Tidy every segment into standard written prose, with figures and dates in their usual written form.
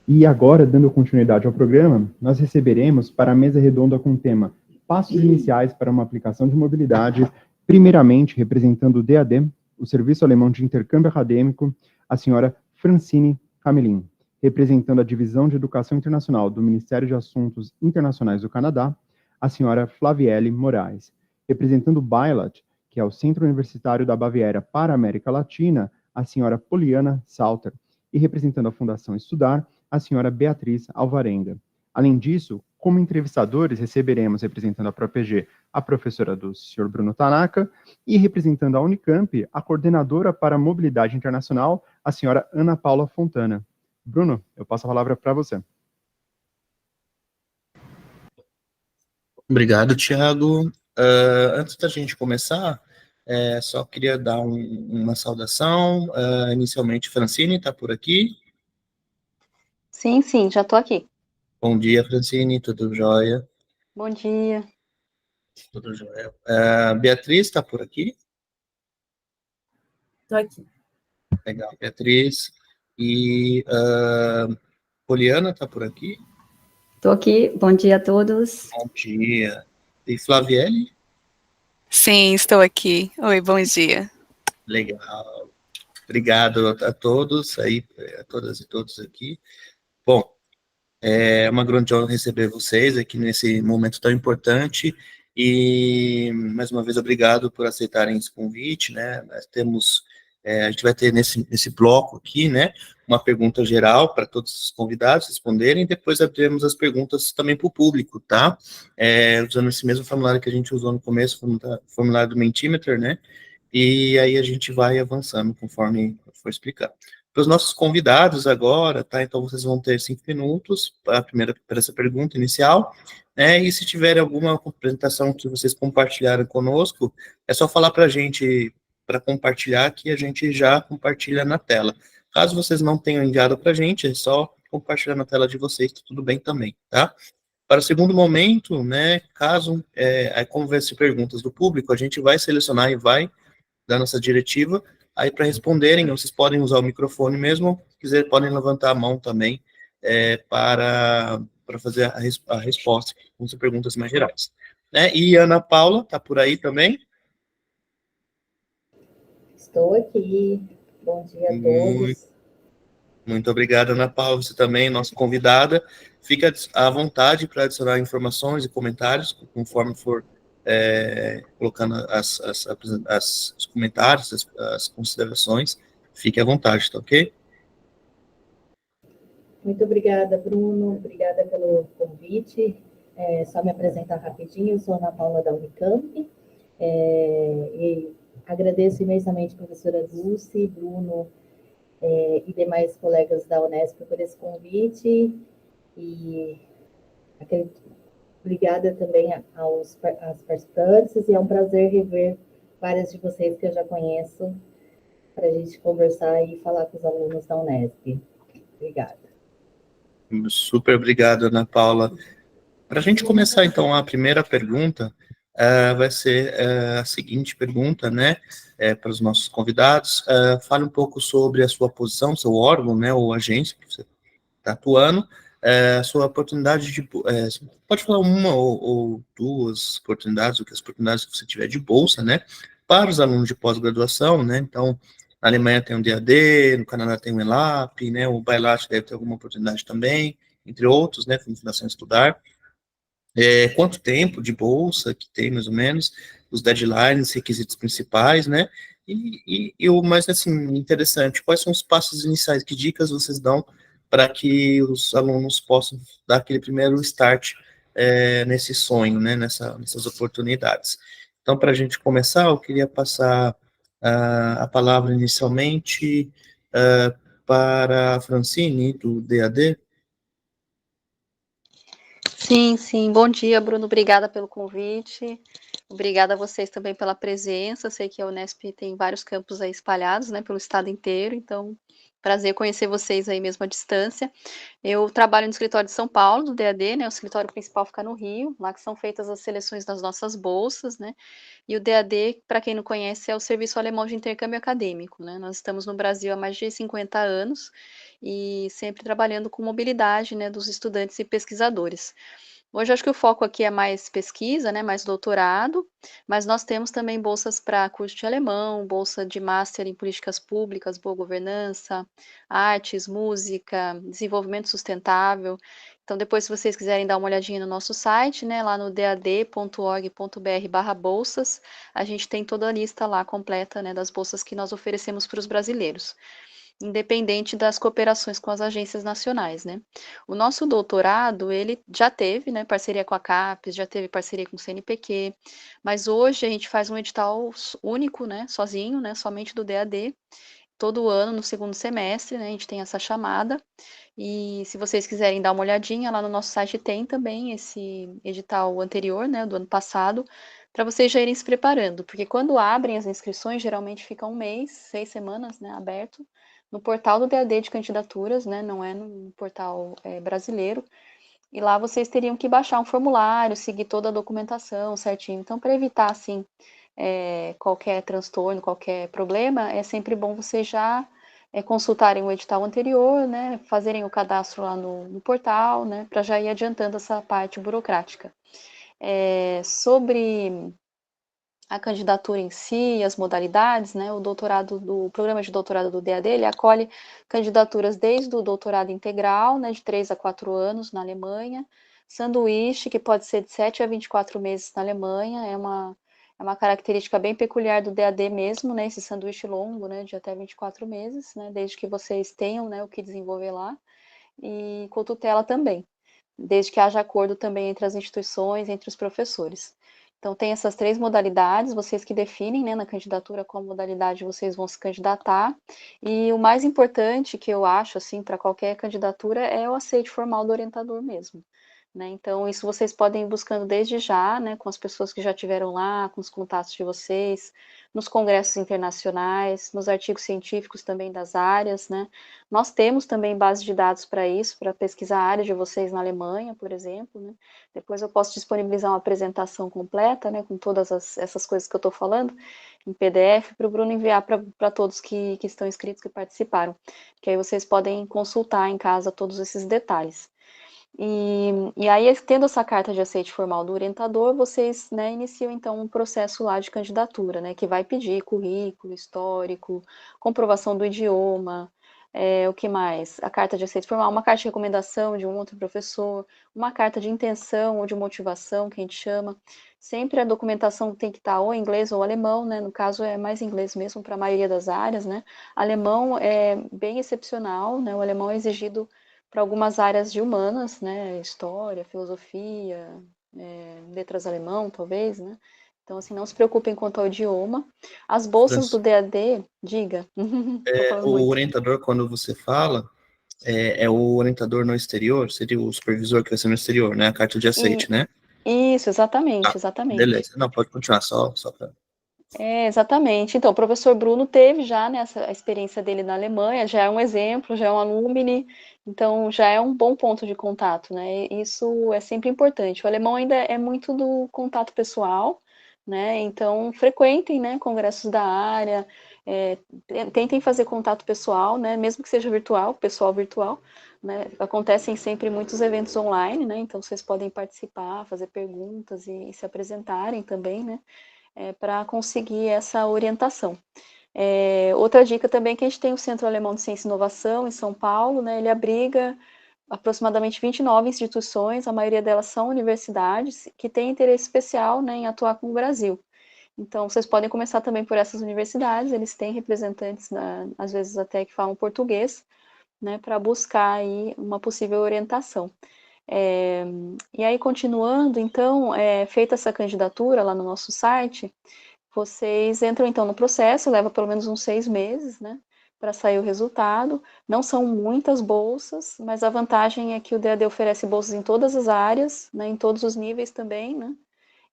E agora, dando continuidade ao programa, nós receberemos para a mesa redonda com o tema Passos Iniciais para uma Aplicação de Mobilidade, primeiramente representando o DAD, o Serviço Alemão de Intercâmbio Acadêmico, a senhora Francine Camelin, representando a Divisão de Educação Internacional do Ministério de Assuntos Internacionais do Canadá, a senhora Flavielle Moraes, representando o BILAT, que é o Centro Universitário da Baviera para a América Latina, a senhora Poliana Salter, e representando a Fundação Estudar, a senhora Beatriz Alvarenga. Além disso, como entrevistadores, receberemos, representando a ProPG, a professora do senhor Bruno Tanaka, e representando a Unicamp, a coordenadora para a mobilidade internacional, a senhora Ana Paula Fontana. Bruno, eu passo a palavra para você. Obrigado, Thiago. Antes da gente começar, só queria dar uma saudação. Inicialmente, Francine está por aqui. Sim, já estou aqui. Bom dia, Francine, tudo jóia? Bom dia. Tudo jóia. Beatriz está por aqui? Estou aqui. Legal, Beatriz. E Poliana está por aqui? Estou aqui, bom dia a todos. Bom dia. E Flavielle? Sim, estou aqui. Oi, bom dia. Legal. Obrigado a todos aí, a todas e todos aqui. Bom, é uma grande honra receber vocês aqui nesse momento tão importante e, mais uma vez, obrigado por aceitarem esse convite, né? Nós temos, a gente vai ter nesse bloco aqui, né, uma pergunta geral para todos os convidados responderem, depois abriremos as perguntas também para o público, tá? Usando esse mesmo formulário que a gente usou no começo, formulário do Mentimeter, né? E aí a gente vai avançando conforme for explicando. Para os nossos convidados agora, tá? Então vocês vão ter 5 minutos para essa pergunta inicial, né? E se tiver alguma apresentação que vocês compartilharam conosco, é só falar para a gente, para compartilhar, que a gente já compartilha na tela. Caso vocês não tenham enviado para a gente, é só compartilhar na tela de vocês, tá tudo bem também, tá? Para o segundo momento, né, caso, como vai ser perguntas do público, a gente vai selecionar e vai dar nossa diretiva, aí para responderem, vocês podem usar o microfone mesmo, se quiser podem levantar a mão também, para fazer a resposta, com as perguntas mais gerais. Né? E Ana Paula, está por aí também? Estou aqui, bom dia a todos. Muito obrigado, Ana Paula, você também, nossa convidada. Fica à vontade para adicionar informações e comentários, conforme for colocando os comentários, as considerações. Fique à vontade, tá ok? Muito obrigada, Bruno. Obrigada pelo convite. Só me apresentar rapidinho, eu sou Ana Paula da Unicamp. E agradeço imensamente a professora Dulce, Bruno e demais colegas da Unesp por esse convite. E obrigada também aos participantes, e é um prazer rever várias de vocês que eu já conheço, para a gente conversar e falar com os alunos da Unesp. Obrigada. Super obrigado, Ana Paula. Para a gente começar, então, a primeira pergunta, vai ser a seguinte pergunta, né, para os nossos convidados. Fale um pouco sobre a sua posição, seu órgão, né, ou agência que você está atuando, a sua oportunidade de... pode falar uma ou duas oportunidades, ou que as oportunidades que você tiver de bolsa, né, para os alunos de pós-graduação, né, então, na Alemanha tem o DAD, no Canadá tem o ELAP, né, o BILAT deve ter alguma oportunidade também, entre outros, né, Fundação Estudar. Quanto tempo de bolsa que tem, mais ou menos, os deadlines, requisitos principais, né, e o mais, assim, interessante, quais são os passos iniciais, que dicas vocês dão para que os alunos possam dar aquele primeiro start nesse sonho, né, nessas oportunidades. Então, para a gente começar, eu queria passar a palavra inicialmente para a Francine, do DAD. Sim. Bom dia, Bruno. Obrigada pelo convite. Obrigada a vocês também pela presença. Sei que a Unesp tem vários campos aí espalhados, né, pelo estado inteiro, então Prazer conhecer vocês aí mesmo à distância. Eu trabalho no escritório de São Paulo, do DAD, né, o escritório principal fica no Rio, lá que são feitas as seleções das nossas bolsas, né, e o DAD, para quem não conhece, é o Serviço Alemão de Intercâmbio Acadêmico, né, nós estamos no Brasil há mais de 50 anos e sempre trabalhando com mobilidade, né, dos estudantes e pesquisadores. Hoje acho que o foco aqui é mais pesquisa, né, mais doutorado, mas nós temos também bolsas para curso de alemão, bolsa de master em políticas públicas, boa governança, artes, música, desenvolvimento sustentável. Então depois se vocês quiserem dar uma olhadinha no nosso site, né, lá no dad.org.br/bolsas, a gente tem toda a lista lá completa, né, das bolsas que nós oferecemos para os brasileiros, independente das cooperações com as agências nacionais, né. O nosso doutorado, ele já teve, né, parceria com a CAPES, já teve parceria com o CNPq, mas hoje a gente faz um edital único, né, sozinho, né, somente do DAD, todo ano no segundo semestre, né, a gente tem essa chamada, e se vocês quiserem dar uma olhadinha, lá no nosso site tem também esse edital anterior, né, do ano passado, para vocês já irem se preparando, porque quando abrem as inscrições, geralmente fica um mês, 6 semanas, né, aberto, no portal do DAD de candidaturas, né, não é no portal brasileiro, e lá vocês teriam que baixar um formulário, seguir toda a documentação certinho. Então, para evitar, assim, qualquer transtorno, qualquer problema, é sempre bom vocês já consultarem o edital anterior, né, fazerem o cadastro lá no portal, né, para já ir adiantando essa parte burocrática. Sobre a candidatura em si, as modalidades, né, o programa de doutorado do DAD, ele acolhe candidaturas desde o doutorado integral, né, de 3 a 4 anos na Alemanha, sanduíche, que pode ser de 7 a 24 meses na Alemanha, é uma característica bem peculiar do DAD mesmo, né, esse sanduíche longo, né, de até 24 meses, né, desde que vocês tenham, né, o que desenvolver lá, e com tutela também, desde que haja acordo também entre as instituições, entre os professores. Então, tem essas 3 modalidades, vocês que definem, né, na candidatura qual modalidade vocês vão se candidatar, e o mais importante que eu acho, assim, para qualquer candidatura é o aceite formal do orientador mesmo, né, então isso vocês podem ir buscando desde já, né, com as pessoas que já estiveram lá, com os contatos de vocês, nos congressos internacionais, nos artigos científicos também das áreas, né. Nós temos também base de dados para isso, para pesquisar a área de vocês na Alemanha, por exemplo, né. Depois eu posso disponibilizar uma apresentação completa, né, com todas essas coisas que eu estou falando, em PDF, para o Bruno enviar para todos que estão inscritos, que participaram, que aí vocês podem consultar em casa todos esses detalhes. E aí, tendo essa carta de aceite formal do orientador, vocês, né, iniciam então um processo lá de candidatura, né, que vai pedir currículo, histórico, comprovação do idioma, o que mais? A carta de aceite formal, uma carta de recomendação de um outro professor, uma carta de intenção ou de motivação, que a gente chama. Sempre a documentação tem que estar ou em inglês ou alemão, né, no caso é mais inglês mesmo para a maioria das áreas, né. Alemão é bem excepcional, né, o alemão é exigido para algumas áreas de humanas, né, história, filosofia, letras alemão, talvez, né. Então, assim, não se preocupem quanto ao idioma. As bolsas do DAD, diga. Tô falando O muito. orientador, quando você fala, é o orientador no exterior, seria o supervisor que vai ser no exterior, né? A carta de aceite, né? Isso, exatamente, Tá, exatamente. beleza. Não, pode continuar, só para... Exatamente. Então, o professor Bruno teve já, né, a experiência dele na Alemanha, já é um exemplo, já é um alumni, então já é um bom ponto de contato, né? Isso é sempre importante. O alemão ainda é muito do contato pessoal, né? Então, frequentem, né, congressos da área, tentem fazer contato pessoal, né, mesmo que seja virtual, pessoal virtual, né? Acontecem sempre muitos eventos online, né? Então, vocês podem participar, fazer perguntas e se apresentarem também, né? Para conseguir essa orientação. Outra dica também é que a gente tem o Centro Alemão de Ciência e Inovação em São Paulo, né, ele abriga aproximadamente 29 instituições, a maioria delas são universidades, que têm interesse especial, né, em atuar com o Brasil. Então, vocês podem começar também por essas universidades, eles têm representantes, às vezes até que falam português, né, para buscar aí uma possível orientação. E aí, continuando, então, feita essa candidatura lá no nosso site, vocês entram, então, no processo, leva pelo menos uns 6 meses, né, para sair o resultado. Não são muitas bolsas, mas a vantagem é que o DAD oferece bolsas em todas as áreas, né, em todos os níveis também, né,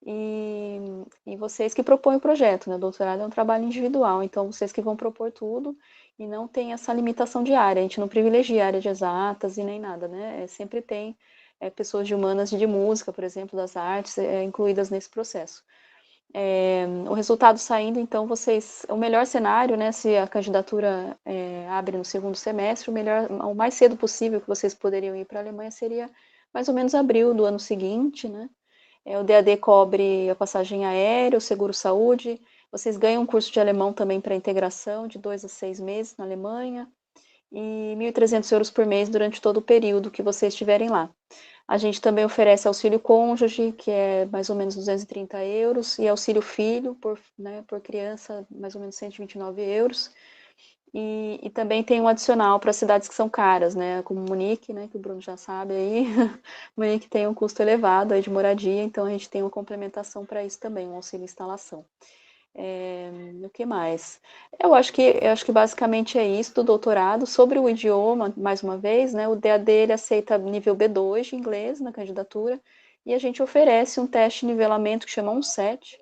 e vocês que propõem o projeto, né? O doutorado é um trabalho individual, então vocês que vão propor tudo e não tem essa limitação de área, a gente não privilegia a área de exatas e nem nada, né? Sempre tem pessoas de humanas e de música, por exemplo, das artes, incluídas nesse processo. O resultado saindo, então, o melhor cenário, né, se a candidatura abre no segundo semestre, o mais cedo possível que vocês poderiam ir para a Alemanha seria mais ou menos abril do ano seguinte, né? O DAD cobre a passagem aérea, o seguro-saúde, vocês ganham um curso de alemão também para integração, de 2 a 6 meses na Alemanha, e 1.300 euros por mês durante todo o período que vocês estiverem lá. A gente também oferece auxílio cônjuge, que é mais ou menos 230 euros, e auxílio filho, por criança, mais ou menos 129 euros. E também tem um adicional para cidades que são caras, né, como Munique, né, que o Bruno já sabe aí. Munique tem um custo elevado aí de moradia, então a gente tem uma complementação para isso também, um auxílio instalação. O que mais? Eu acho que basicamente é isso do doutorado. Sobre o idioma, mais uma vez, né, o DAD ele aceita nível B2 de inglês na candidatura, e a gente oferece um teste de nivelamento que chama UNCET,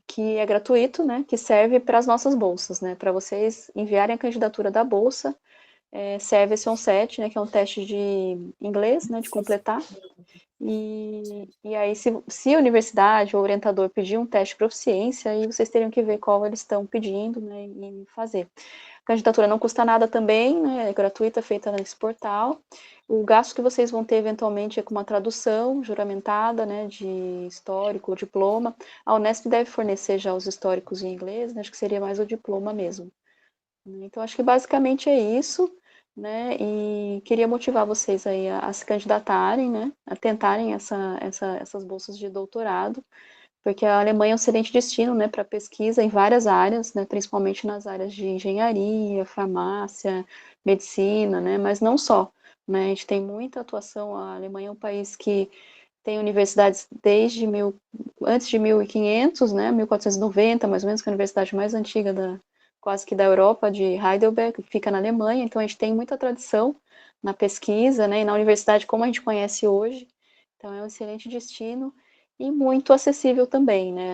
que é gratuito, né, que serve para as nossas bolsas, né, para vocês enviarem a candidatura da bolsa, serve esse UNCET, né, que é um teste de inglês, né, de completar. E aí, se a universidade ou orientador pedir um teste de proficiência, aí vocês teriam que ver qual eles estão pedindo, né, e fazer. A candidatura não custa nada também, né, é gratuita, feita nesse portal. O gasto que vocês vão ter, eventualmente, é com uma tradução juramentada, né, de histórico ou diploma. A Unesp deve fornecer já os históricos em inglês, né, acho que seria mais o diploma mesmo. Então, acho que basicamente é isso, né, e queria motivar vocês aí a se candidatarem, né, a tentarem essas bolsas de doutorado, porque a Alemanha é um excelente destino, né, para pesquisa em várias áreas, né, principalmente nas áreas de engenharia, farmácia, medicina, né, mas não só, né, a gente tem muita atuação, a Alemanha é um país que tem universidades antes de 1500, né, 1490, mais ou menos, que é a universidade mais antiga quase que da Europa, de Heidelberg, que fica na Alemanha, então a gente tem muita tradição na pesquisa, né, e na universidade como a gente conhece hoje, então é um excelente destino e muito acessível também, né,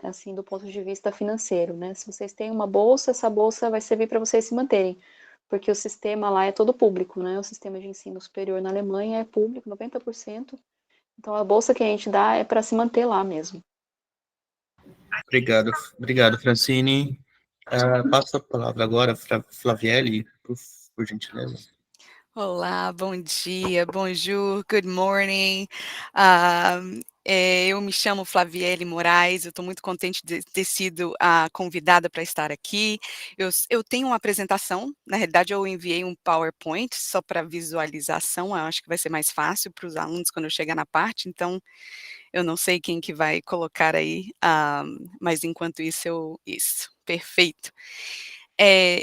assim, do ponto de vista financeiro, né, se vocês têm uma bolsa, essa bolsa vai servir para vocês se manterem, porque o sistema lá é todo público, né, o sistema de ensino superior na Alemanha é público, 90%, então a bolsa que a gente dá é para se manter lá mesmo. Obrigado, Francine. Passo a palavra agora para Flavielle, por gentileza. Olá, bom dia, bonjour, good morning. Eu me chamo Flavielle Moraes, eu estou muito contente de ter sido a convidada para estar aqui. Eu tenho uma apresentação, na realidade eu enviei um PowerPoint só para visualização, eu acho que vai ser mais fácil para os alunos quando eu chegar na parte, então eu não sei quem que vai colocar aí, mas enquanto isso, perfeito.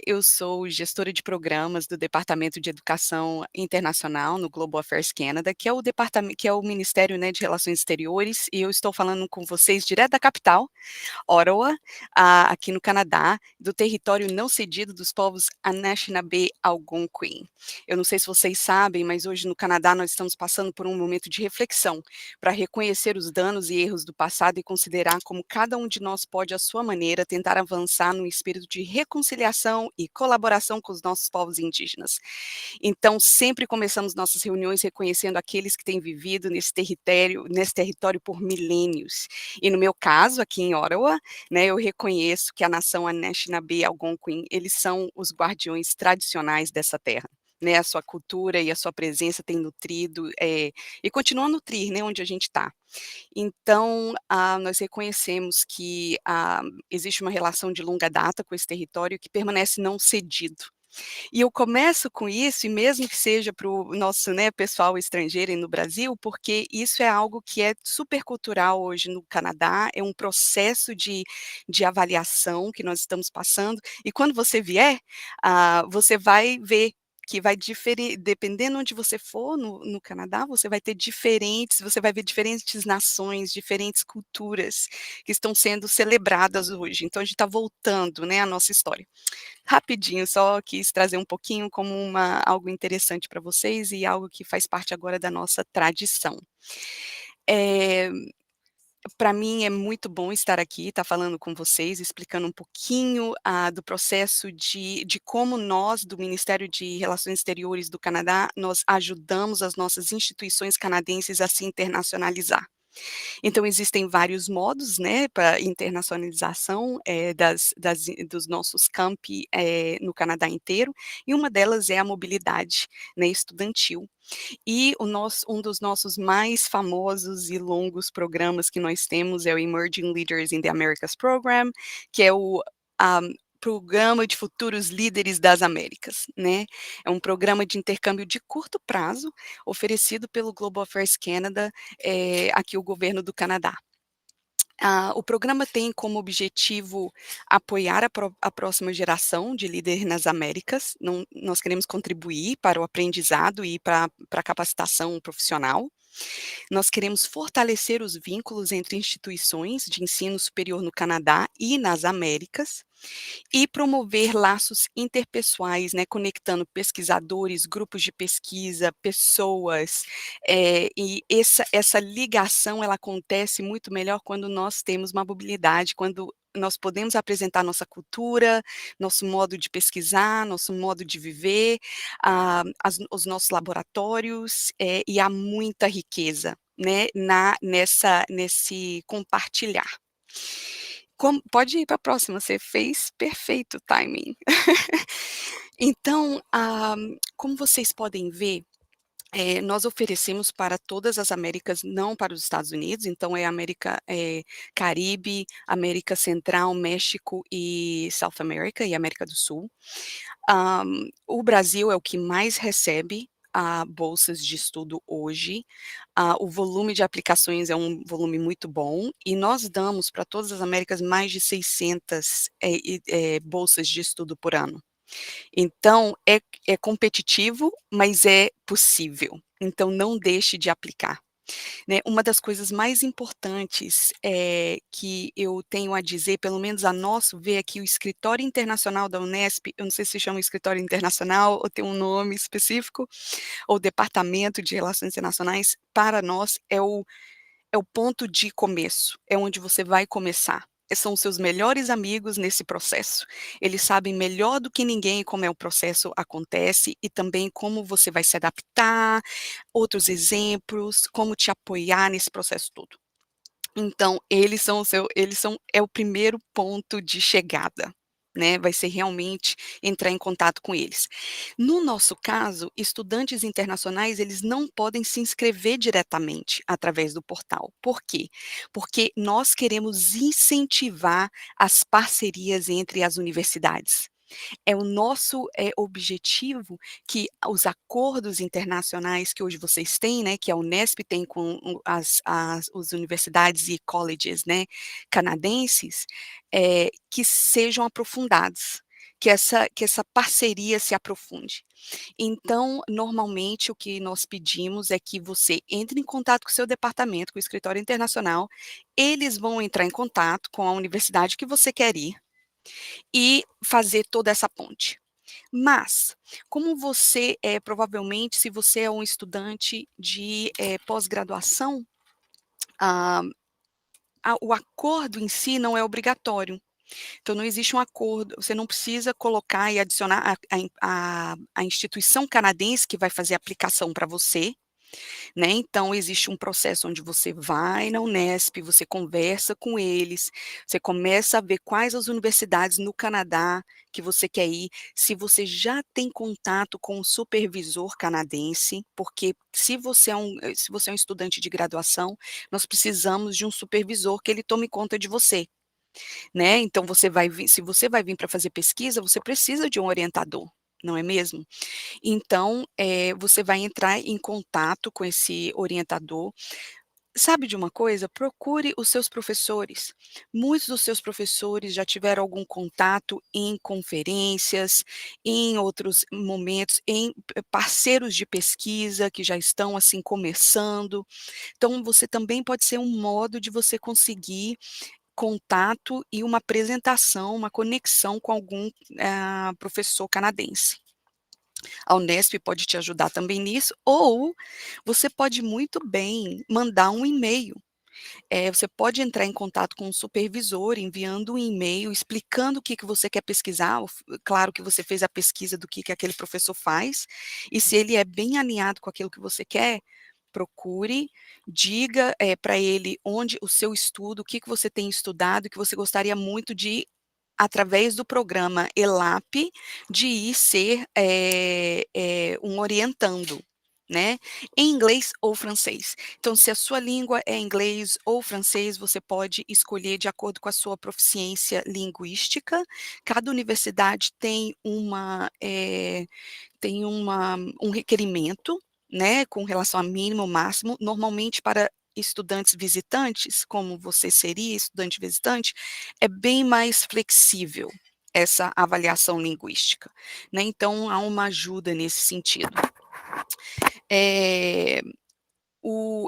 Eu sou gestora de programas do Departamento de Educação Internacional no Global Affairs Canada, que é o Ministério, né, de Relações Exteriores, e eu estou falando com vocês direto da capital, Ottawa, aqui no Canadá, do território não cedido dos povos Anishinaabe Algonquin. Eu não sei se vocês sabem, mas hoje no Canadá nós estamos passando por um momento de reflexão para reconhecer os danos e erros do passado e considerar como cada um de nós pode, à sua maneira, tentar avançar no espírito de reconciliação e colaboração com os nossos povos indígenas. Então, sempre começamos nossas reuniões reconhecendo aqueles que têm vivido nesse território por milênios. E no meu caso, aqui em Ottawa, né, eu reconheço que a nação Anishinaabe Algonquin, eles são os guardiões tradicionais dessa terra. Né, a sua cultura e a sua presença tem nutrido e continua a nutrir, né, onde a gente está. Então, nós reconhecemos que existe uma relação de longa data com esse território que permanece não cedido. E eu começo com isso, e mesmo que seja para o nosso, né, pessoal estrangeiro e no Brasil, porque isso é algo que é super cultural hoje no Canadá, é um processo de avaliação que nós estamos passando, e quando você vier, você vai ver que vai diferir, dependendo onde você for no Canadá, você vai ver diferentes nações, diferentes culturas que estão sendo celebradas hoje. Então a gente está voltando, né, à nossa história. Rapidinho, só quis trazer um pouquinho como algo interessante para vocês e algo que faz parte agora da nossa tradição. Para mim é muito bom estar aqui, estar falando com vocês, explicando um pouquinho do processo de como nós, do Ministério de Relações Exteriores do Canadá, nós ajudamos as nossas instituições canadenses a se internacionalizar. Então existem vários modos, né, para internacionalização, dos nossos campi, no Canadá inteiro, e uma delas é a mobilidade, né, estudantil. E um dos nossos mais famosos e longos programas que nós temos é o Emerging Leaders in the Americas Program, que é o Programa de Futuros Líderes das Américas, né. É um programa de intercâmbio de curto prazo, oferecido pelo Global Affairs Canada, aqui o governo do Canadá. O programa tem como objetivo apoiar a próxima geração de líder nas Américas. Nós queremos contribuir para o aprendizado e para a capacitação profissional. Nós queremos fortalecer os vínculos entre instituições de ensino superior no Canadá e nas Américas, e promover laços interpessoais, né, conectando pesquisadores, grupos de pesquisa, pessoas, e essa ligação ela acontece muito melhor quando nós temos uma mobilidade, quando nós podemos apresentar nossa cultura, nosso modo de pesquisar, nosso modo de viver, os nossos laboratórios, e há muita riqueza, né, nesse compartilhar. Pode ir para a próxima, você fez perfeito timing. Então, como vocês podem ver, nós oferecemos para todas as Américas, não para os Estados Unidos, então é América, Caribe, América Central, México e South America e América do Sul. O Brasil é o que mais recebe bolsas de estudo hoje. O volume de aplicações é um volume muito bom e nós damos para todas as Américas mais de 600 bolsas de estudo por ano. Então é competitivo, mas é possível, então não deixe de aplicar. Né, uma das coisas mais importantes, que eu tenho a dizer, pelo menos a nosso ver aqui, o Escritório Internacional da Unesp, eu não sei se chama Escritório Internacional ou tem um nome específico, ou Departamento de Relações Internacionais, para nós é o ponto de começo, é onde você vai começar. São os seus melhores amigos nesse processo. Eles sabem melhor do que ninguém como o processo acontece e também como você vai se adaptar, outros exemplos, como te apoiar nesse processo todo. Então, é o primeiro ponto de chegada, né, vai ser realmente entrar em contato com eles. No nosso caso, estudantes internacionais, eles não podem se inscrever diretamente através do portal. Por quê? Porque nós queremos incentivar as parcerias entre as universidades. É o nosso, objetivo que os acordos internacionais que hoje vocês têm, né, que a Unesp tem com as universidades e colleges, né, canadenses, que sejam aprofundados, que essa parceria se aprofunde. Então, normalmente, o que nós pedimos é que você entre em contato com o seu departamento, com o escritório internacional, eles vão entrar em contato com a universidade que você quer ir, e fazer toda essa ponte. Mas, como você provavelmente, se você é um estudante de pós-graduação, ah, o acordo em si não é obrigatório. Então, não existe um acordo, você não precisa colocar e adicionar a instituição canadense que vai fazer a aplicação para você, né, então existe um processo onde você vai na Unesp, você conversa com eles, você começa a ver quais as universidades no Canadá que você quer ir, se você já tem contato com o supervisor canadense, porque se você é um estudante de graduação, nós precisamos de um supervisor que ele tome conta de você, né, então se você vai vir para fazer pesquisa, você precisa de um orientador, não é mesmo? Então, você vai entrar em contato com esse orientador. Sabe de uma coisa? Procure os seus professores. Muitos dos seus professores já tiveram algum contato em conferências, em outros momentos, em parceiros de pesquisa que já estão, assim, começando. Então, você também pode ser um modo de você conseguir contato e uma apresentação, uma conexão com algum, professor canadense. A Unesp pode te ajudar também nisso, ou você pode muito bem mandar um e-mail. Você pode entrar em contato com o supervisor, enviando um e-mail, explicando o que você quer pesquisar. Claro que você fez a pesquisa do que aquele professor faz, e se ele é bem alinhado com aquilo que você quer, procure, diga para ele onde o seu estudo, o que você tem estudado, que você gostaria muito de, através do programa ELAP, de ir ser um orientando, né, em inglês ou francês. Então, se a sua língua é inglês ou francês, você pode escolher de acordo com a sua proficiência linguística. Cada universidade tem um requerimento, né, com relação a mínimo, máximo, normalmente para estudantes visitantes, como você seria estudante visitante, é bem mais flexível essa avaliação linguística, né, então há uma ajuda nesse sentido.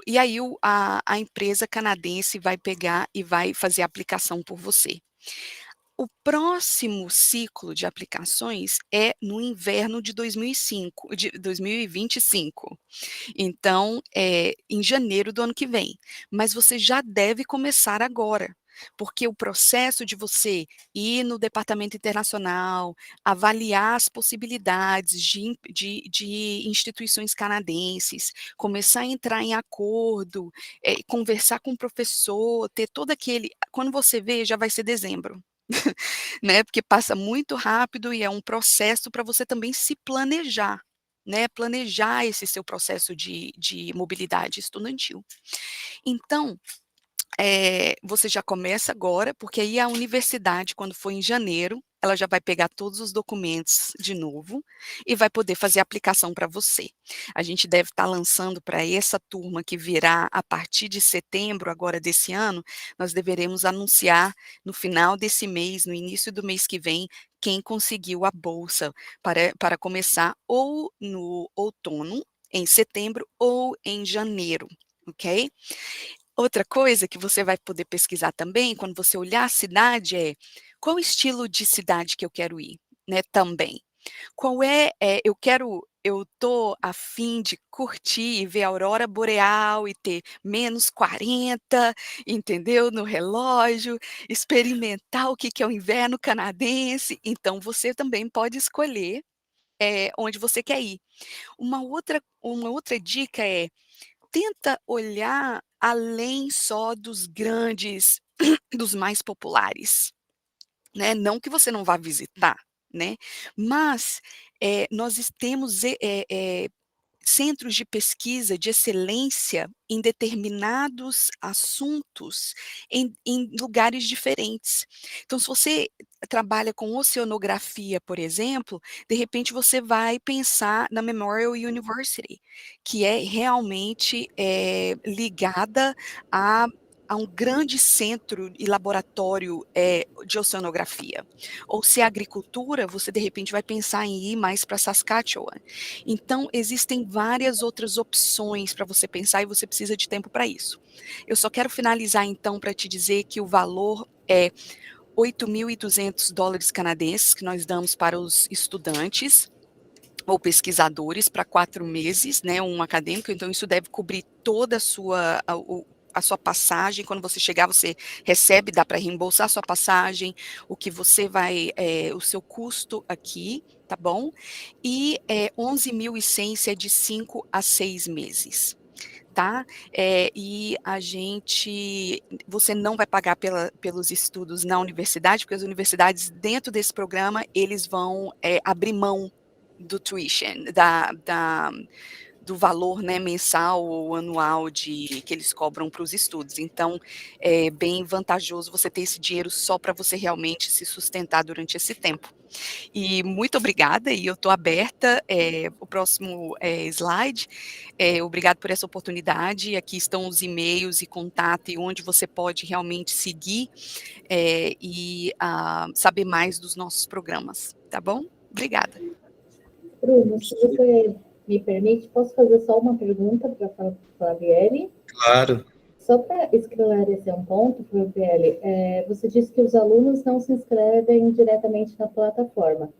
E aí a empresa canadense vai pegar e vai fazer a aplicação por você. O próximo ciclo de aplicações é no inverno de 2025. Então, em janeiro do ano que vem. Mas você já deve começar agora, porque o processo de você ir no departamento internacional, avaliar as possibilidades de instituições canadenses, começar a entrar em acordo, conversar com o professor, ter todo aquele. Quando você vê, já vai ser dezembro. Né, porque passa muito rápido e é um processo para você também se planejar, né, planejar esse seu processo de mobilidade estudantil. Então, você já começa agora, porque aí a universidade, quando for em janeiro, ela já vai pegar todos os documentos de novo e vai poder fazer a aplicação para você. A gente deve estar lançando para essa turma que virá a partir de setembro, agora desse ano, nós deveremos anunciar no final desse mês, no início do mês que vem, quem conseguiu a bolsa para começar ou no outono, em setembro, ou em janeiro, ok? Outra coisa que você vai poder pesquisar também, quando você olhar a cidade, é qual estilo de cidade que eu quero ir, né, também. Eu tô a fim de curtir e ver a aurora boreal e ter -40, entendeu, no relógio, experimentar o que que é o inverno canadense, então você também pode escolher, onde você quer ir. Uma outra dica é tenta olhar além só dos grandes, dos mais populares, né, não que você não vá visitar, né, mas, temos centros de pesquisa de excelência em determinados assuntos em lugares diferentes. Então, se você trabalha com oceanografia, por exemplo, de repente você vai pensar na Memorial University, que é realmente ligada a um grande centro e laboratório de oceanografia. Ou se é agricultura, você de repente vai pensar em ir mais para Saskatchewan. Então, existem várias outras opções para você pensar e você precisa de tempo para isso. Eu só quero finalizar então para te dizer que o valor é $8.200 canadenses que nós damos para os estudantes ou pesquisadores para 4 meses, né, um acadêmico, então isso deve cobrir toda a sua passagem. Quando você chegar, você recebe, dá para reembolsar a sua passagem, o que você vai, o seu custo aqui, tá bom? E 11.100 se é de 5 a 6 meses, tá? E você não vai pagar pelos estudos na universidade, porque as universidades dentro desse programa, eles vão abrir mão do tuition, do valor, né, mensal ou anual que eles cobram para os estudos. Então, é bem vantajoso você ter esse dinheiro só para você realmente se sustentar durante esse tempo. E muito obrigada, e eu estou aberta. O próximo slide. Obrigado por essa oportunidade. Aqui estão os e-mails e contato, e onde você pode realmente seguir e saber mais dos nossos programas, tá bom? Obrigada. Bruno, se você me permite, posso fazer só uma pergunta para a Flaviele? Claro. Só para esclarecer um ponto, Flaviele, você disse que os alunos não se inscrevem diretamente na plataforma.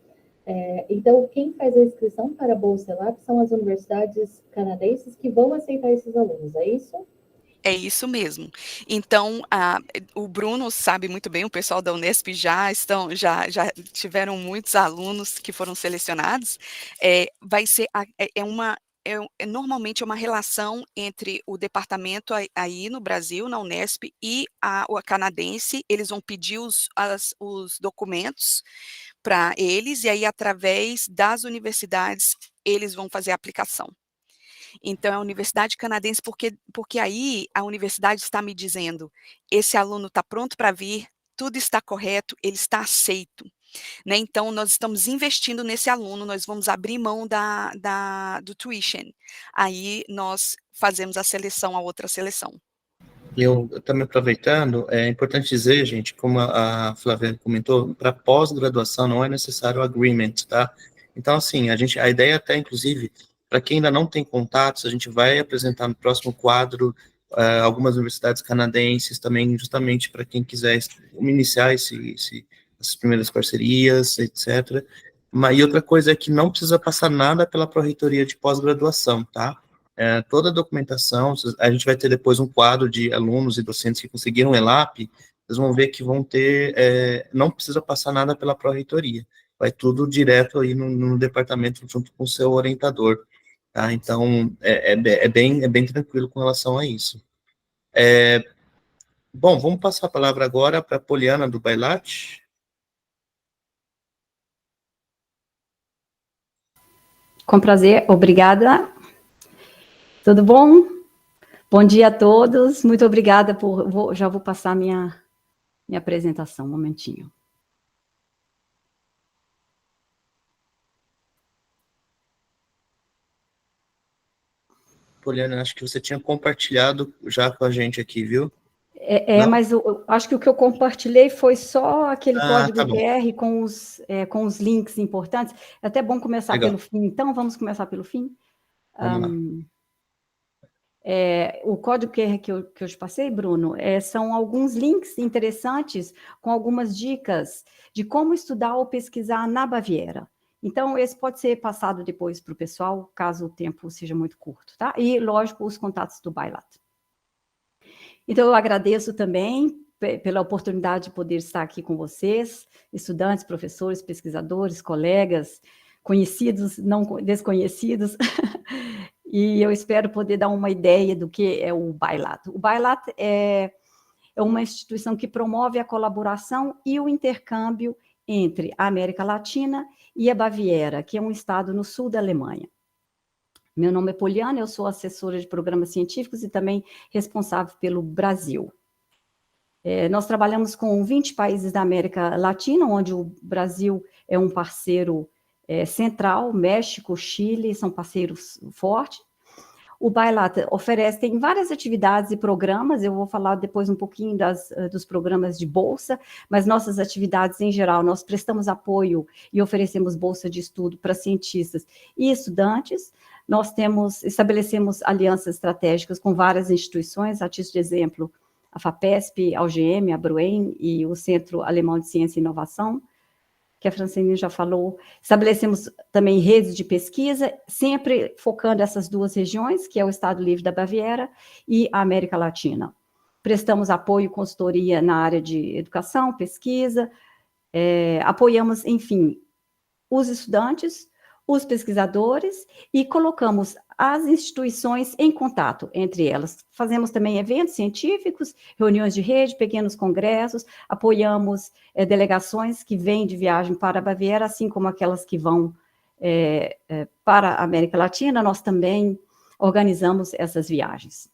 Então, quem faz a inscrição para a Bolsa ELAP são as universidades canadenses que vão aceitar esses alunos, é isso? É isso mesmo. Então, o Bruno sabe muito bem, o pessoal da Unesp já tiveram muitos alunos que foram selecionados. Vai ser normalmente uma relação entre o departamento aí no Brasil, na Unesp, e o canadense. Eles vão pedir os documentos para eles, e aí, através das universidades, eles vão fazer a aplicação. Então, é a universidade canadense, porque aí a universidade está me dizendo, esse aluno está pronto para vir, tudo está correto, ele está aceito. Né? Então, nós estamos investindo nesse aluno, nós vamos abrir mão do tuition. Aí, nós fazemos a outra seleção. Eu também aproveitando, é importante dizer, gente, como a Flávia comentou, para pós-graduação não é necessário agreement, tá? Então, assim, a ideia até, inclusive, para quem ainda não tem contatos, a gente vai apresentar no próximo quadro algumas universidades canadenses também, justamente para quem quiser iniciar essas primeiras parcerias, etc. E outra coisa é que não precisa passar nada pela pró-reitoria de pós-graduação, tá? Toda a documentação, a gente vai ter depois um quadro de alunos e docentes que conseguiram o ELAP, vocês vão ver que vão ter, não precisa passar nada pela pró-reitoria, vai tudo direto aí no departamento junto com o seu orientador, tá? Então, é bem tranquilo com relação a isso. Bom, vamos passar a palavra agora para a Poliana do Bailat. Com prazer, obrigada. Tudo bom? Bom dia a todos, muito obrigada já vou passar minha apresentação, um momentinho. Poliana, acho que você tinha compartilhado já com a gente aqui, viu? Mas eu acho que o que eu compartilhei foi só aquele código tá QR com os links importantes. É até bom começar Legal. pelo fim, então vamos começar pelo fim? Vamos lá. O código QR que eu te passei, Bruno, são alguns links interessantes com algumas dicas de como estudar ou pesquisar na Baviera. Então, esse pode ser passado depois para o pessoal, caso o tempo seja muito curto, tá? E, lógico, os contatos do Bailat. Então, eu agradeço também pela oportunidade de poder estar aqui com vocês, estudantes, professores, pesquisadores, colegas, conhecidos, não desconhecidos, e eu espero poder dar uma ideia do que é o Bailat. O Bailat é uma instituição que promove a colaboração e o intercâmbio entre a América Latina e a Baviera, que é um estado no sul da Alemanha. Meu nome é Poliana, eu sou assessora de programas científicos e também responsável pelo Brasil. Nós trabalhamos com 20 países da América Latina, onde o Brasil é um parceiro central, México, Chile, são parceiros fortes. O Bailat tem várias atividades e programas, eu vou falar depois um pouquinho dos programas de bolsa, mas nossas atividades em geral, nós prestamos apoio e oferecemos bolsa de estudo para cientistas e estudantes. Nós estabelecemos alianças estratégicas com várias instituições, a título de exemplo, a FAPESP, a UGM, a Bruen e o Centro Alemão de Ciência e Inovação, que a Francine já falou. Estabelecemos também redes de pesquisa, sempre focando essas duas regiões, que é o Estado Livre da Baviera e a América Latina. Prestamos apoio e consultoria na área de educação, pesquisa, apoiamos, enfim, os estudantes, os pesquisadores e colocamos as instituições em contato entre elas. Fazemos também eventos científicos, reuniões de rede, pequenos congressos, apoiamos delegações que vêm de viagem para a Baviera, assim como aquelas que vão para a América Latina, nós também organizamos essas viagens.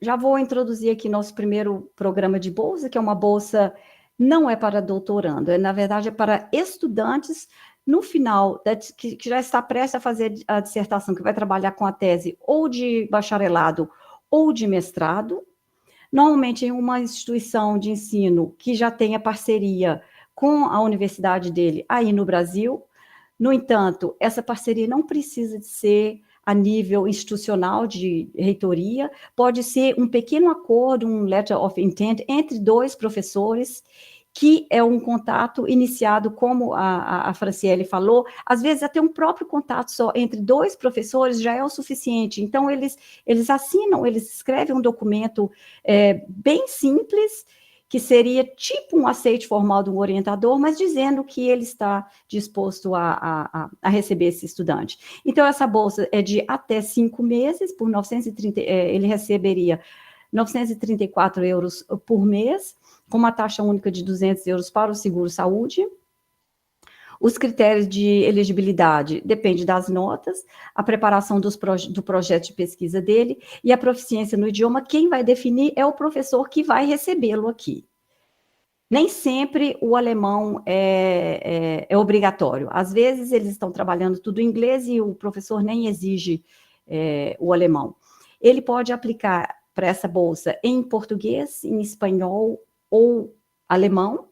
Já vou introduzir aqui nosso primeiro programa de bolsa, que é uma bolsa, não é para doutorando, na verdade é para estudantes no final, que já está prestes a fazer a dissertação, que vai trabalhar com a tese ou de bacharelado ou de mestrado, normalmente em uma instituição de ensino que já tenha parceria com a universidade dele aí no Brasil. No entanto, essa parceria não precisa de ser a nível institucional de reitoria, pode ser um pequeno acordo, um letter of intent entre dois professores que é um contato iniciado, como a Franciele falou, às vezes até um próprio contato só entre 2 professores já é o suficiente. Então, eles assinam, eles escrevem um documento bem simples, que seria tipo um aceite formal de um orientador, mas dizendo que ele está disposto a receber esse estudante. Então, essa bolsa é de até 5 meses, por 930, ele receberia 934 euros por mês, com uma taxa única de 200 euros para o seguro-saúde. Os critérios de elegibilidade dependem das notas, a preparação do projeto de pesquisa dele e a proficiência no idioma. Quem vai definir é o professor que vai recebê-lo aqui. Nem sempre o alemão é obrigatório. Às vezes, eles estão trabalhando tudo em inglês e o professor nem exige o alemão. Ele pode aplicar para essa bolsa em português, em espanhol ou alemão.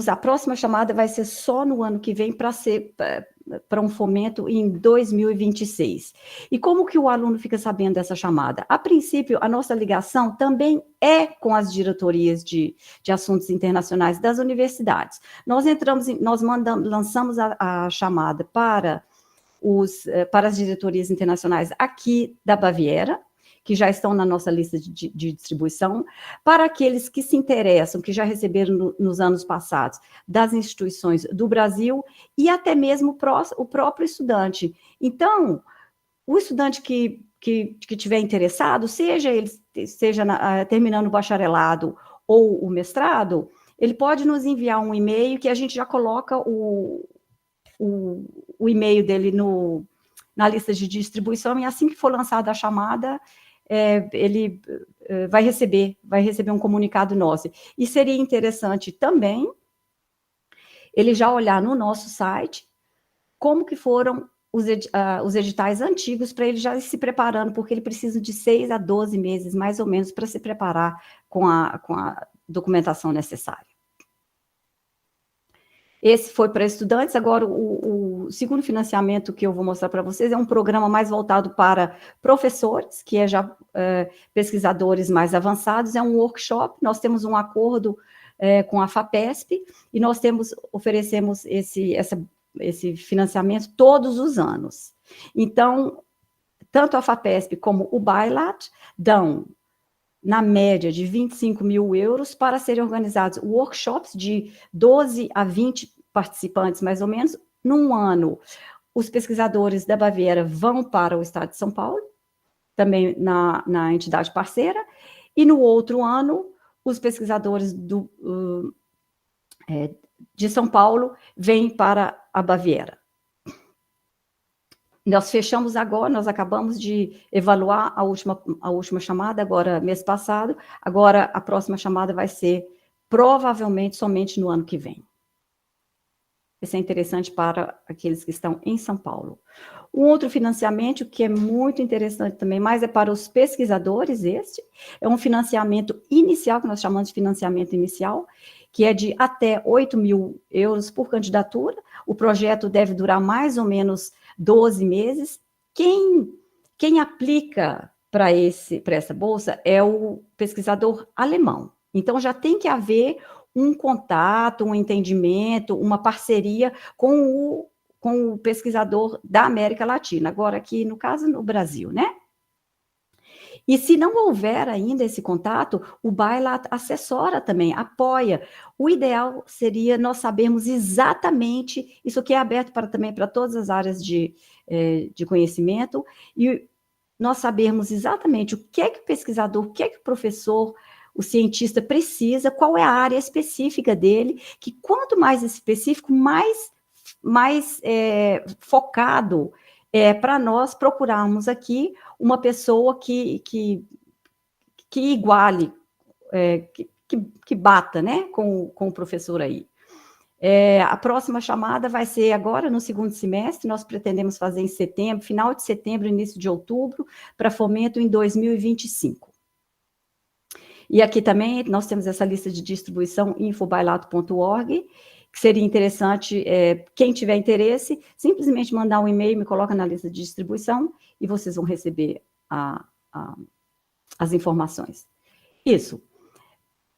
A próxima chamada vai ser só no ano que vem para um fomento em 2026. E como que o aluno fica sabendo dessa chamada? A princípio, a nossa ligação também é com as diretorias de assuntos internacionais das universidades. Nós lançamos a chamada para as diretorias internacionais aqui da Baviera, que já estão na nossa lista de distribuição, para aqueles que se interessam, que já receberam nos anos passados, das instituições do Brasil, e até mesmo o próprio estudante. Então, o estudante que estiver interessado, seja terminando o bacharelado ou o mestrado, ele pode nos enviar um e-mail que a gente já coloca o e-mail dele na lista de distribuição, e assim que for lançada a chamada, ele vai receber um comunicado nosso. E seria interessante também ele já olhar no nosso site como que foram os editais antigos, para ele já ir se preparando, porque ele precisa de 6 a 12 meses, mais ou menos, para se preparar com a documentação necessária. Esse foi para estudantes. Agora, o segundo financiamento que eu vou mostrar para vocês é um programa mais voltado para professores, que é já pesquisadores mais avançados, é um workshop. Nós temos um acordo com a FAPESP, e nós oferecemos esse financiamento todos os anos. Então, tanto a FAPESP como o BILAT dão, na média, de 25 mil euros para serem organizados workshops de 12 a 20 participantes, mais ou menos. Num ano, os pesquisadores da Baviera vão para o estado de São Paulo, também na entidade parceira, e no outro ano, os pesquisadores de São Paulo vêm para a Baviera. Nós fechamos agora, nós acabamos de evaluar a última chamada, agora, mês passado. Agora, a próxima chamada vai ser, provavelmente, somente no ano que vem. Isso é interessante para aqueles que estão em São Paulo. Um outro financiamento que é muito interessante também, mas é para os pesquisadores, é um financiamento inicial, que nós chamamos de financiamento inicial, que é de até 8 mil euros por candidatura. O projeto deve durar mais ou menos 12 meses. Quem aplica para essa bolsa é o pesquisador alemão. Então, já tem que haver um contato, um entendimento, uma parceria com o pesquisador da América Latina. Agora, aqui, no caso, no Brasil, né? E se não houver ainda esse contato, o BILAT assessora também, apoia. O ideal seria nós sabermos exatamente, isso aqui é aberto também para todas as áreas de conhecimento, e nós sabermos exatamente o que é que o pesquisador, o que é que o professor, o cientista precisa, qual é a área específica dele, que quanto mais específico, mais focado para nós procurarmos aqui uma pessoa que iguale, que bata, né, com o professor aí. A próxima chamada vai ser agora, no segundo semestre. Nós pretendemos fazer em setembro, final de setembro, início de outubro, para fomento em 2025. E aqui também nós temos essa lista de distribuição, infobailato.org, que seria interessante, quem tiver interesse, simplesmente mandar um e-mail, me coloca na lista de distribuição, e vocês vão receber as informações. Isso.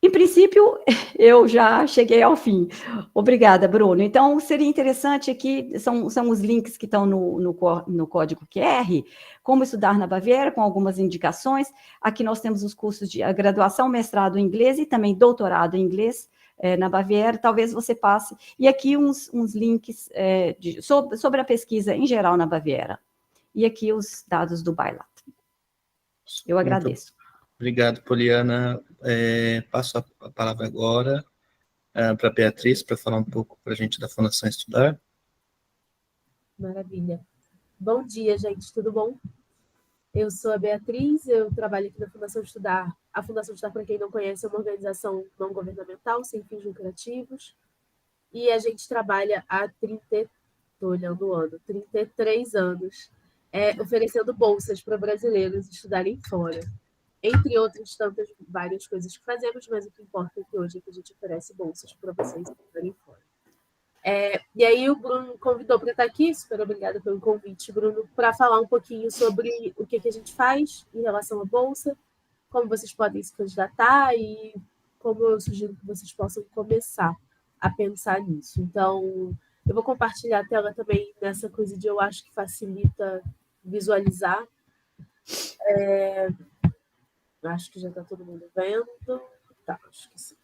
Em princípio, eu já cheguei ao fim. Obrigada, Bruno. Então, seria interessante aqui, são os links que estão no código QR, como estudar na Baviera, com algumas indicações. Aqui nós temos os cursos de graduação, mestrado em inglês e também doutorado em inglês na Baviera. Talvez você passe. E aqui uns links sobre a pesquisa em geral na Baviera. E aqui os dados do Bailat. Eu agradeço. Obrigado, Poliana. Passo a palavra agora para a Beatriz, para falar um pouco para a gente da Fundação Estudar. Maravilha. Bom dia, gente, tudo bom? Eu sou a Beatriz, eu trabalho aqui na Fundação Estudar. A Fundação Estudar, para quem não conhece, é uma organização não governamental, sem fins lucrativos, e a gente trabalha há 33 anos, oferecendo bolsas para brasileiros estudarem fora. Entre outras tantas, várias coisas que fazemos, mas o que importa é que hoje a gente oferece bolsas para vocês estudarem fora. E aí o Bruno convidou para estar aqui, super obrigada pelo convite, Bruno, para falar um pouquinho sobre o que a gente faz em relação à bolsa, como vocês podem se candidatar e como eu sugiro que vocês possam começar a pensar nisso. Então, eu vou compartilhar a tela também nessa coisa de eu acho que facilita visualizar. Acho que já está todo mundo vendo. Tá, acho que sim.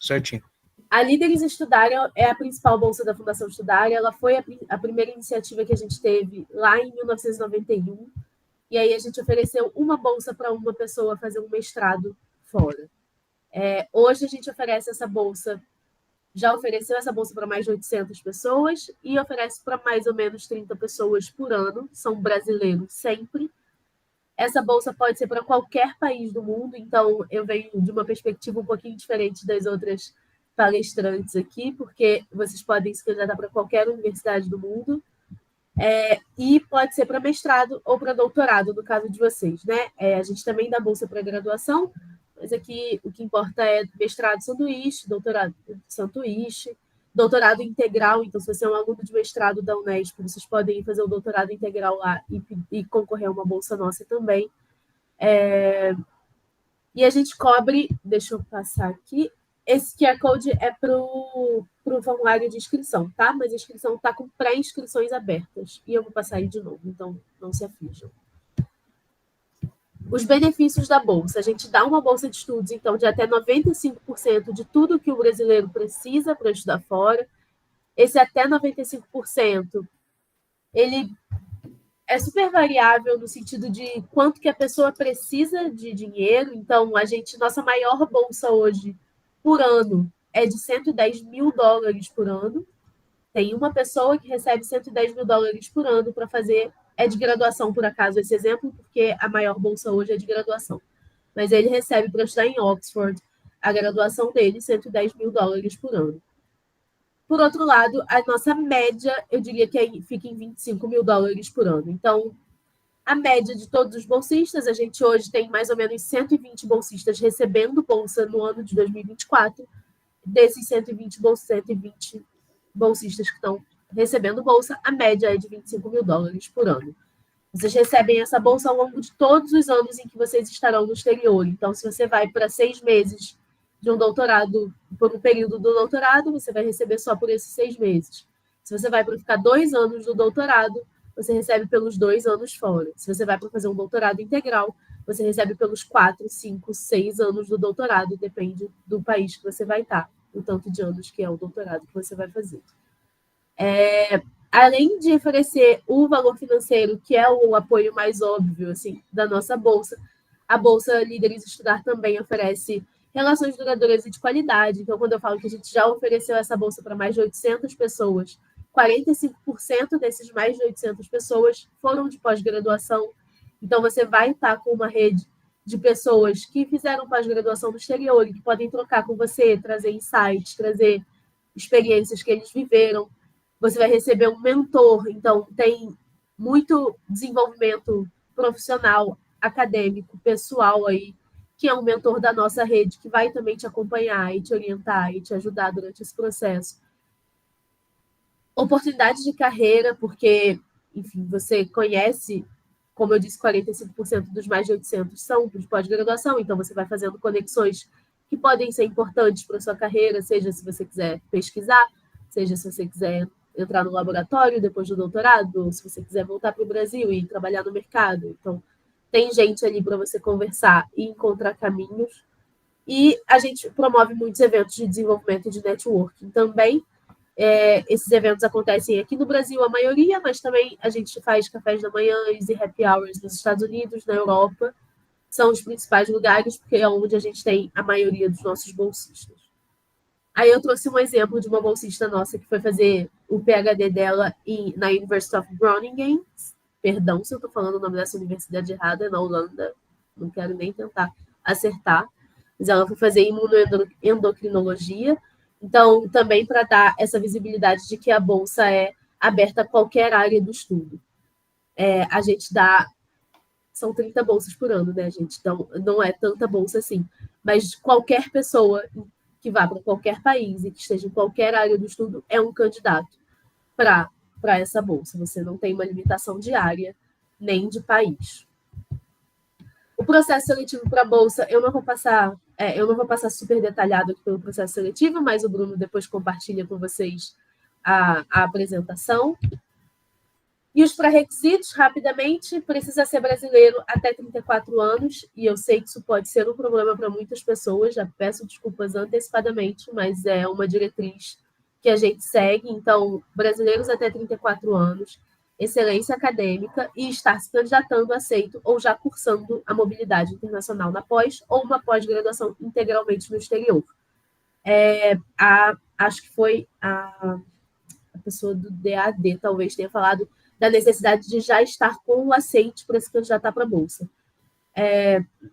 Certinho. A Líderes Estudar é a principal bolsa da Fundação Estudar. Ela foi a primeira iniciativa que a gente teve lá em 1991. E aí a gente ofereceu uma bolsa para uma pessoa fazer um mestrado fora. Hoje a gente oferece essa bolsa, já ofereceu essa bolsa para mais de 800 pessoas e oferece para mais ou menos 30 pessoas por ano. São brasileiros sempre. Essa bolsa pode ser para qualquer país do mundo, então eu venho de uma perspectiva um pouquinho diferente das outras palestrantes aqui, porque vocês podem se candidatar para qualquer universidade do mundo, e pode ser para mestrado ou para doutorado, no caso de vocês, né? A gente também dá bolsa para graduação, mas aqui o que importa é mestrado sanduíche, doutorado sanduíche, doutorado integral. Então, se você é um aluno de mestrado da Unesp, vocês podem ir fazer o doutorado integral lá e concorrer a uma bolsa nossa também. E a gente cobre, deixa eu passar aqui, esse QR Code é para o formulário de inscrição, tá? Mas a inscrição está com pré-inscrições abertas. E eu vou passar aí de novo, então não se aflijam. Os benefícios da bolsa. A gente dá uma bolsa de estudos, então, de até 95% de tudo que o brasileiro precisa para estudar fora. Esse até 95%, ele é super variável no sentido de quanto que a pessoa precisa de dinheiro. Então, nossa maior bolsa hoje, por ano, é de $110 mil por ano. Tem uma pessoa que recebe $110 mil por ano para fazer, de graduação, por acaso, esse exemplo, porque a maior bolsa hoje é de graduação. Mas ele recebe para estudar em Oxford, a graduação dele, $110 mil por ano. Por outro lado, a nossa média, eu diria que fica em $25 mil por ano. Então, a média de todos os bolsistas, a gente hoje tem mais ou menos 120 bolsistas recebendo bolsa no ano de 2024. Desses 120 bolsistas que estão recebendo bolsa, a média é de $25 mil por ano. Vocês recebem essa bolsa ao longo de todos os anos em que vocês estarão no exterior. Então, se você vai para 6 meses de um doutorado, por um período do doutorado, você vai receber só por esses 6 meses. Se você vai para ficar 2 anos do doutorado, você recebe pelos 2 anos fora. Se você vai para fazer um doutorado integral, você recebe pelos 4, 5, 6 anos do doutorado, depende do país que você vai estar, o tanto de anos que é o doutorado que você vai fazer. Além de oferecer o valor financeiro, que é o apoio mais óbvio assim, da nossa bolsa, a Bolsa Líderes Estudar também oferece relações duradouras e de qualidade. Então, quando eu falo que a gente já ofereceu essa bolsa para mais de 800 pessoas, 45% desses mais de 800 pessoas foram de pós-graduação. Então, você vai estar com uma rede de pessoas que fizeram pós-graduação no exterior e que podem trocar com você, trazer insights, trazer experiências que eles viveram. Você vai receber um mentor, então tem muito desenvolvimento profissional, acadêmico, pessoal aí, que é um mentor da nossa rede, que vai também te acompanhar e te orientar e te ajudar durante esse processo. Oportunidade de carreira, porque, enfim, você conhece, como eu disse, 45% dos mais de 800 são de pós-graduação, então você vai fazendo conexões que podem ser importantes para a sua carreira, seja se você quiser pesquisar, seja se você quiser entrar no laboratório depois do doutorado, ou se você quiser voltar para o Brasil e trabalhar no mercado. Então, tem gente ali para você conversar e encontrar caminhos. E a gente promove muitos eventos de desenvolvimento e de networking também. Esses eventos acontecem aqui no Brasil, a maioria, mas também a gente faz cafés da manhã e happy hours nos Estados Unidos, na Europa. São os principais lugares, porque é onde a gente tem a maioria dos nossos bolsistas. Aí eu trouxe um exemplo de uma bolsista nossa que foi fazer o PhD dela na University of Groningen. Perdão se eu estou falando o nome dessa universidade errada, na Holanda. Não quero nem tentar acertar. Mas ela foi fazer imunoendocrinologia. Então, também para dar essa visibilidade de que a bolsa é aberta a qualquer área do estudo. A gente dá... São 30 bolsas por ano, né, gente? Então, não é tanta bolsa assim. Mas qualquer pessoa que vá para qualquer país e que esteja em qualquer área do estudo é um candidato para essa bolsa. Você não tem uma limitação de área nem de país. O processo seletivo para a bolsa, eu não vou passar super detalhado aqui pelo processo seletivo, mas o Bruno depois compartilha com vocês a apresentação. E os pré-requisitos, rapidamente, precisa ser brasileiro até 34 anos, e eu sei que isso pode ser um problema para muitas pessoas, já peço desculpas antecipadamente, mas é uma diretriz que a gente segue. Então, brasileiros até 34 anos, excelência acadêmica e estar se candidatando, aceito ou já cursando a mobilidade internacional na pós ou uma pós-graduação integralmente no exterior. Acho que foi a pessoa do DAD, talvez tenha falado da necessidade de já estar com o aceite para se candidatar para a bolsa.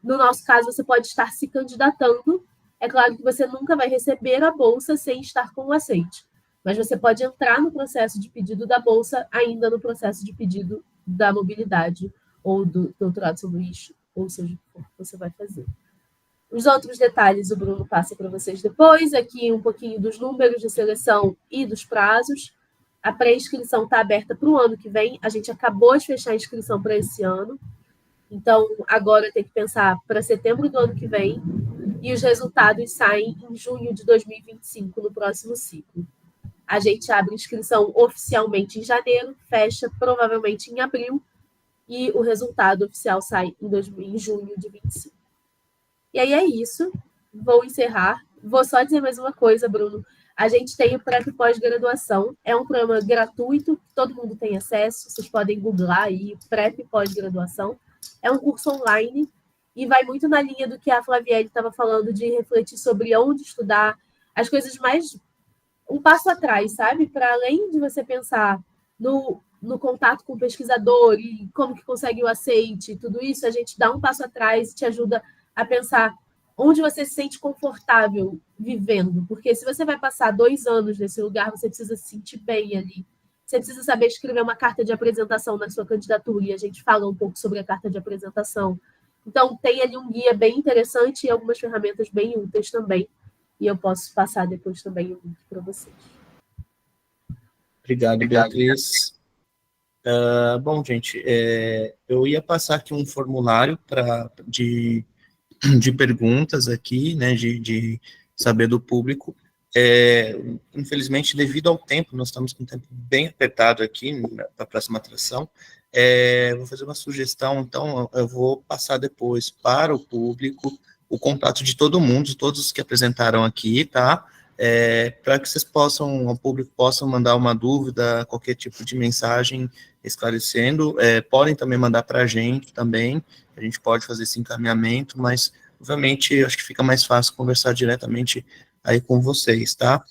No nosso caso, você pode estar se candidatando. É claro que você nunca vai receber a bolsa sem estar com o aceite, mas você pode entrar no processo de pedido da bolsa ainda no processo de pedido da mobilidade ou do doutorado sanduíche, ou seja, o que você vai fazer. Os outros detalhes o Bruno passa para vocês depois. Aqui um pouquinho dos números de seleção e dos prazos. A pré-inscrição está aberta para o ano que vem. A gente acabou de fechar a inscrição para esse ano. Então, agora tem que pensar para setembro do ano que vem. E os resultados saem em junho de 2025, no próximo ciclo. A gente abre inscrição oficialmente em janeiro, fecha provavelmente em abril. E o resultado oficial sai em junho de 2025. E aí é isso. Vou encerrar. Vou só dizer mais uma coisa, Bruno. A gente tem o PrEP pós-graduação. É um programa gratuito, que todo mundo tem acesso. Vocês podem googlar aí, PrEP pós-graduação. É um curso online e vai muito na linha do que a Flavielle estava falando, de refletir sobre onde estudar, as coisas mais... um passo atrás, sabe? Para além de você pensar no contato com o pesquisador e como que consegue o aceite, tudo isso, a gente dá um passo atrás e te ajuda a pensar onde você se sente confortável vivendo. Porque se você vai passar 2 anos nesse lugar, você precisa se sentir bem ali. Você precisa saber escrever uma carta de apresentação na sua candidatura, e a gente fala um pouco sobre a carta de apresentação. Então, tem ali um guia bem interessante e algumas ferramentas bem úteis também. E eu posso passar depois também o link para vocês. Obrigado, Beatriz. Bom, gente, eu ia passar aqui um formulário de perguntas aqui, né, de saber do público. Infelizmente, devido ao tempo, nós estamos com um tempo bem apertado aqui para a próxima atração. Vou fazer uma sugestão, então eu vou passar depois para o público o contato de todo mundo, de todos os que apresentaram aqui, tá? Para que vocês possam, o público possa mandar uma dúvida, qualquer tipo de mensagem esclarecendo. Podem também mandar para a gente também, a gente pode fazer esse encaminhamento, mas, obviamente, acho que fica mais fácil conversar diretamente aí com vocês, tá?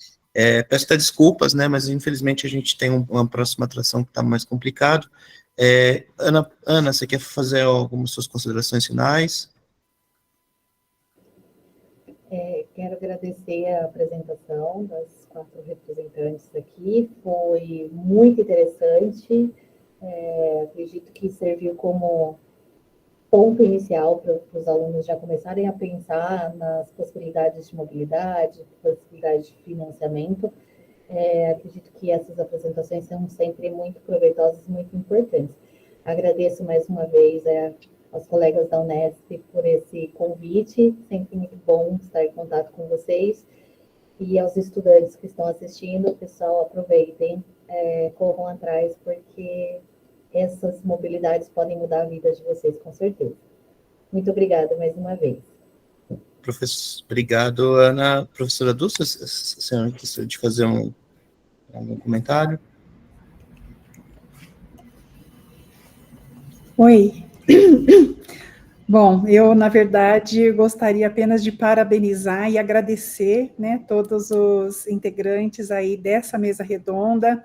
Peço até desculpas, né, mas, infelizmente, a gente tem uma próxima atração que está mais complicado. Ana, você quer fazer algumas suas considerações finais? Quero agradecer a apresentação das 4 representantes aqui, foi muito interessante, acredito que serviu como ponto inicial para os alunos já começarem a pensar nas possibilidades de mobilidade, possibilidades de financiamento. Acredito que essas apresentações são sempre muito proveitosas e muito importantes. Agradeço mais uma vez aos colegas da Unesp por esse convite, sempre muito bom estar em contato com vocês, e aos estudantes que estão assistindo, pessoal, aproveitem, corram atrás, porque essas mobilidades podem mudar a vida de vocês, com certeza. Muito obrigada mais uma vez. Obrigado, Ana. Professora Dulce, a senhora gostaria de fazer um comentário? Oi. Bom, eu, na verdade, gostaria apenas de parabenizar e agradecer, né, todos os integrantes aí dessa mesa redonda,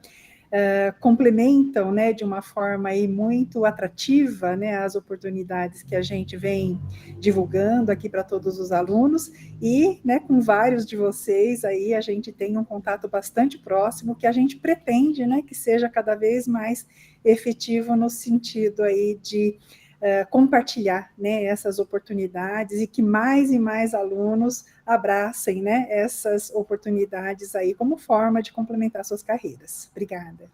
complementam, né, de uma forma aí muito atrativa, né, as oportunidades que a gente vem divulgando aqui para todos os alunos, e, né, com vários de vocês aí a gente tem um contato bastante próximo, que a gente pretende, né, que seja cada vez mais efetivo no sentido aí de compartilhar, né, essas oportunidades, e que mais e mais alunos abracem, né, essas oportunidades aí como forma de complementar suas carreiras. Obrigada.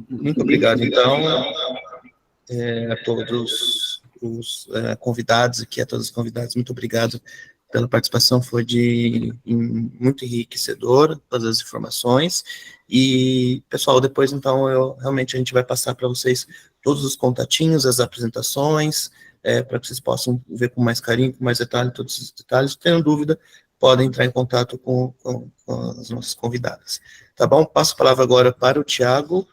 Muito obrigado, então, a todos os convidados aqui, a todas as convidadas, muito obrigado pela participação, foi muito enriquecedora, todas as informações, e, pessoal, depois, então, realmente a gente vai passar para vocês todos os contatinhos, as apresentações, para que vocês possam ver com mais carinho, com mais detalhe, todos os detalhes. Tendo dúvida, podem entrar em contato com as nossas convidadas. Tá bom? Passo a palavra agora para o Thiago,